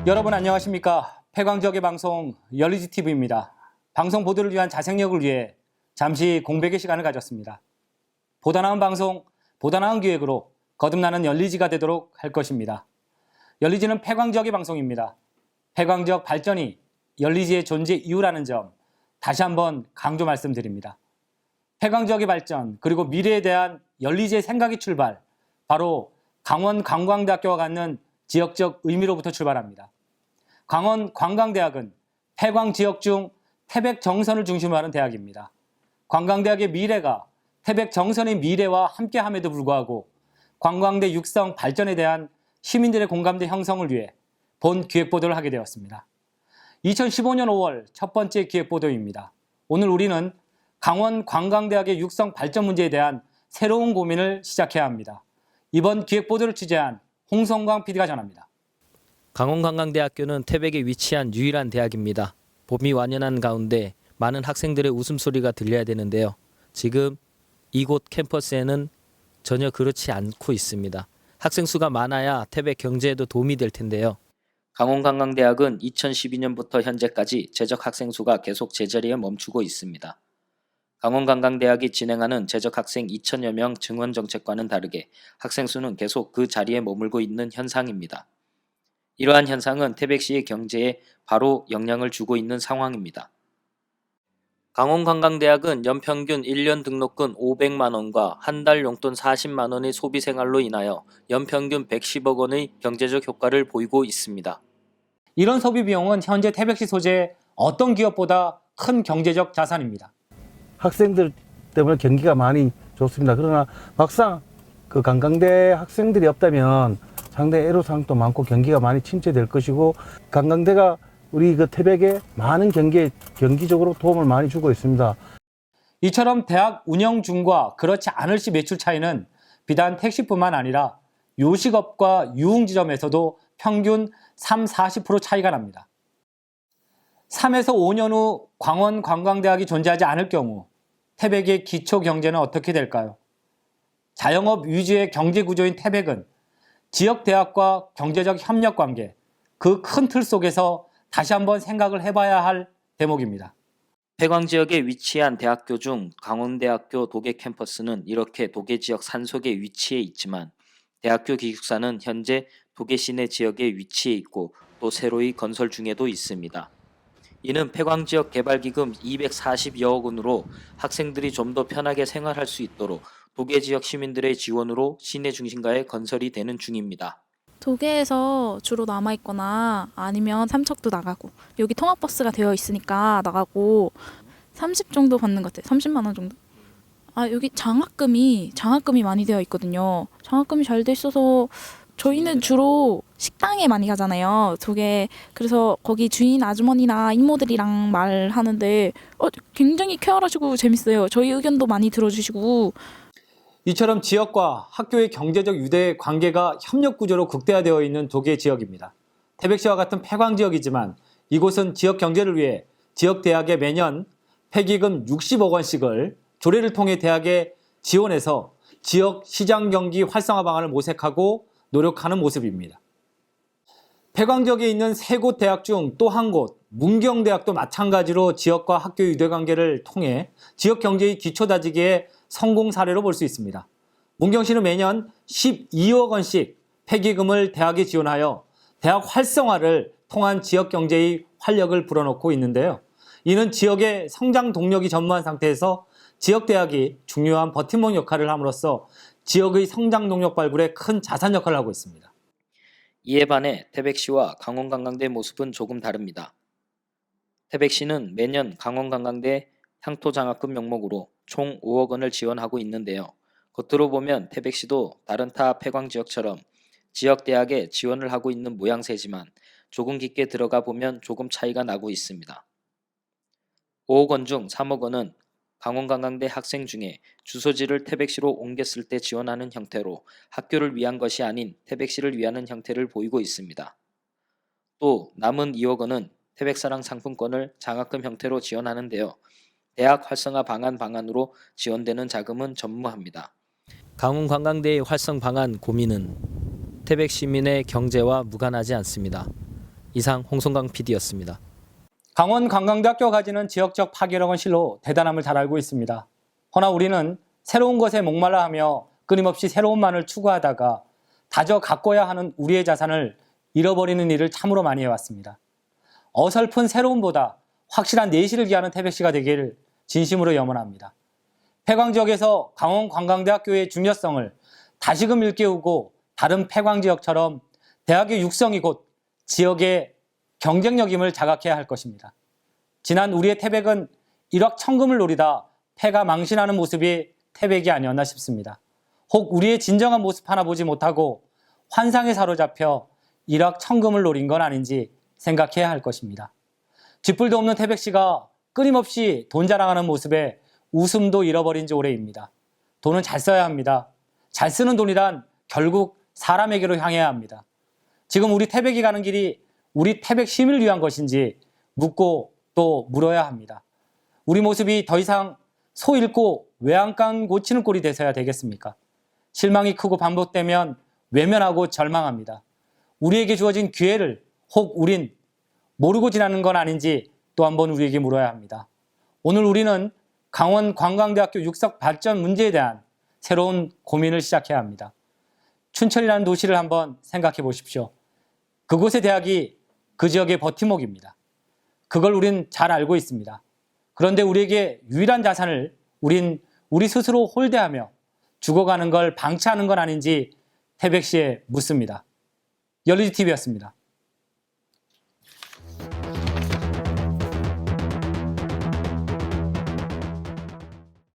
여러분 안녕하십니까? 폐광지역의 방송 열리지TV입니다. 방송 보도를 위한 자생력을 위해 잠시 공백의 시간을 가졌습니다. 보다 나은 방송, 보다 나은 기획으로 거듭나는 열리지가 되도록 할 것입니다. 열리지는 폐광지역의 방송입니다. 폐광지역 발전이 열리지의 존재 이유라는 점 다시 한번 강조 말씀드립니다. 폐광지역의 발전 그리고 미래에 대한 열리지의 생각의 출발, 바로 강원관광대학교가 갖는 지역적 의미로부터 출발합니다. 강원관광대학은 폐광지역 중 태백정선을 중심으로 하는 대학입니다. 관광대학의 미래가 태백정선의 미래와 함께함에도 불구하고 관광대 육성 발전에 대한 시민들의 공감대 형성을 위해 본 기획보도를 하게 되었습니다. 2015년 5월 첫 번째 기획보도입니다. 오늘 우리는 강원관광대학의 육성 발전 문제에 대한 새로운 고민을 시작해야 합니다. 이번 기획보도를 취재한 홍성광 PD가 전합니다. 강원관광대학교는 태백에 위치한 유일한 대학입니다. 봄이 완연한 가운데 많은 학생들의 웃음소리가 들려야 되는데요. 지금 이곳 캠퍼스에는 전혀 그렇지 않고 있습니다. 학생 수가 많아야 태백 경제에도 도움이 될 텐데요. 강원관광대학은 2012년부터 현재까지 재적 학생 수가 계속 제자리에 멈추고 있습니다. 강원관광대학이 진행하는 재적 학생 2,000여 명 증원 정책과는 다르게 학생 수는 계속 그 자리에 머물고 있는 현상입니다. 이러한 현상은 태백시의 경제에 바로 영향을 주고 있는 상황입니다. 강원관광대학은 연평균 1년 등록금 500만 원과 한 달 용돈 40만 원의 소비 생활로 인하여 연평균 110억 원의 경제적 효과를 보이고 있습니다. 이런 소비 비용은 현재 태백시 소재의 어떤 기업보다 큰 경제적 자산입니다. 학생들 때문에 경기가 많이 좋습니다. 그러나 막상 그 관광대 학생들이 없다면 상당히 애로사항도 많고 경기가 많이 침체될 것이고, 관광대가 우리 그 태백에 많은 경기적으로 도움을 많이 주고 있습니다. 이처럼 대학 운영 중과 그렇지 않을 시 매출 차이는 비단 택시뿐만 아니라 요식업과 유흥지점에서도 평균 30-40% 차이가 납니다. 3에서 5년 후 강원관광대학이 존재하지 않을 경우 태백의 기초경제는 어떻게 될까요? 자영업 위주의 경제구조인 태백은 지역대학과 경제적 협력관계, 그 큰 틀 속에서 다시 한번 생각을 해봐야 할 대목입니다. 폐광지역에 위치한 대학교 중 강원대학교 도계 캠퍼스는 이렇게 도계지역 산속에 위치해 있지만, 대학교 기숙사는 현재 도계 시내 지역에 위치해 있고 또 새로이 건설 중에도 있습니다. 이는 폐광지역 개발기금 240여억 원으로 학생들이 좀 더 편하게 생활할 수 있도록 도계지역 시민들의 지원으로 시내 중심가에 건설이 되는 중입니다. 도계에서 주로 남아있거나 아니면 삼척도 나가고, 여기 통학버스가 되어 있으니까 나가고 30 정도 받는 것 같아요. 30만 원 정도. 여기 장학금이 많이 되어 있거든요. 장학금이 잘 돼 있어서 저희는 주로 식당에 많이 가잖아요. 그래서 거기 주인 아주머니나 이모들이랑 말하는데 굉장히 쾌활하시고 재밌어요. 저희 의견도 많이 들어주시고. 이처럼 지역과 학교의 경제적 유대 관계가 협력 구조로 극대화되어 있는 도계 지역입니다. 태백시와 같은 폐광지역이지만 이곳은 지역 경제를 위해 지역 대학에 매년 폐기금 60억 원씩을 조례를 통해 대학에 지원해서 지역 시장 경기 활성화 방안을 모색하고 노력하는 모습입니다. 폐광지역에 있는 3곳 대학 중 또 한 곳, 문경대학도 마찬가지로 지역과 학교 유대관계를 통해 지역 경제의 기초 다지기에 성공 사례로 볼 수 있습니다. 문경시는 매년 12억 원씩 폐기금을 대학에 지원하여 대학 활성화를 통한 지역 경제의 활력을 불어넣고 있는데요. 이는 지역의 성장 동력이 전무한 상태에서 지역 대학이 중요한 버팀목 역할을 함으로써 지역의 성장 동력 발굴에 큰 자산 역할을 하고 있습니다. 이에 반해 태백시와 강원관광대 모습은 조금 다릅니다. 태백시는 매년 강원관광대 향토장학금 명목으로 총 5억 원을 지원하고 있는데요. 겉으로 보면 태백시도 다른 타 폐광지역처럼 지역대학에 지원을 하고 있는 모양새지만 조금 깊게 들어가 보면 조금 차이가 나고 있습니다. 5억 원 중 3억 원은 강원관광대 학생 중에 주소지를 태백시로 옮겼을 때 지원하는 형태로 학교를 위한 것이 아닌 태백시를 위하는 형태를 보이고 있습니다. 또 남은 2억 원은 태백사랑 상품권을 장학금 형태로 지원하는데요. 대학 활성화 방안으로 지원되는 자금은 전무합니다. 강원관광대의 활성 방안 고민은 태백 시민의 경제와 무관하지 않습니다. 이상 홍성강 PD였습니다. 강원 관광대학교가 가지는 지역적 파괴력은 실로 대단함을 잘 알고 있습니다. 허나 우리는 새로운 것에 목말라 하며 끊임없이 새로운만을 추구하다가 다져 갖고야 하는 우리의 자산을 잃어버리는 일을 참으로 많이 해왔습니다. 어설픈 새로움보다 확실한 내실을 기하는 태백시가 되길 진심으로 염원합니다. 폐광 지역에서 강원 관광대학교의 중요성을 다시금 일깨우고 다른 폐광 지역처럼 대학의 육성이 곧 지역의 경쟁력임을 자각해야 할 것입니다. 지난 우리의 태백은 일확천금을 노리다 폐가 망신하는 모습이 태백이 아니었나 싶습니다. 혹 우리의 진정한 모습 하나 보지 못하고 환상에 사로잡혀 일확천금을 노린 건 아닌지 생각해야 할 것입니다. 쥐뿔도 없는 태백시가 끊임없이 돈 자랑하는 모습에 웃음도 잃어버린 지 오래입니다. 돈은 잘 써야 합니다. 잘 쓰는 돈이란 결국 사람에게로 향해야 합니다. 지금 우리 태백이 가는 길이 우리 태백 시민을 위한 것인지 묻고 또 물어야 합니다. 우리 모습이 더 이상 소 잃고 외양간 고치는 꼴이 돼서야 되겠습니까? 실망이 크고 반복되면 외면하고 절망합니다. 우리에게 주어진 기회를 혹 우린 모르고 지나는 건 아닌지 또 한 번 우리에게 물어야 합니다. 오늘 우리는 강원 관광대학교 육석 발전 문제에 대한 새로운 고민을 시작해야 합니다. 춘천이라는 도시를 한번 생각해 보십시오. 그곳의 대학이 그 지역의 버팀목입니다. 그걸 우린 잘 알고 있습니다. 그런데 우리에게 유일한 자산을 우리 스스로 홀대하며 죽어가는 걸 방치하는 건 아닌지 태백시에 묻습니다. 열리지TV였습니다.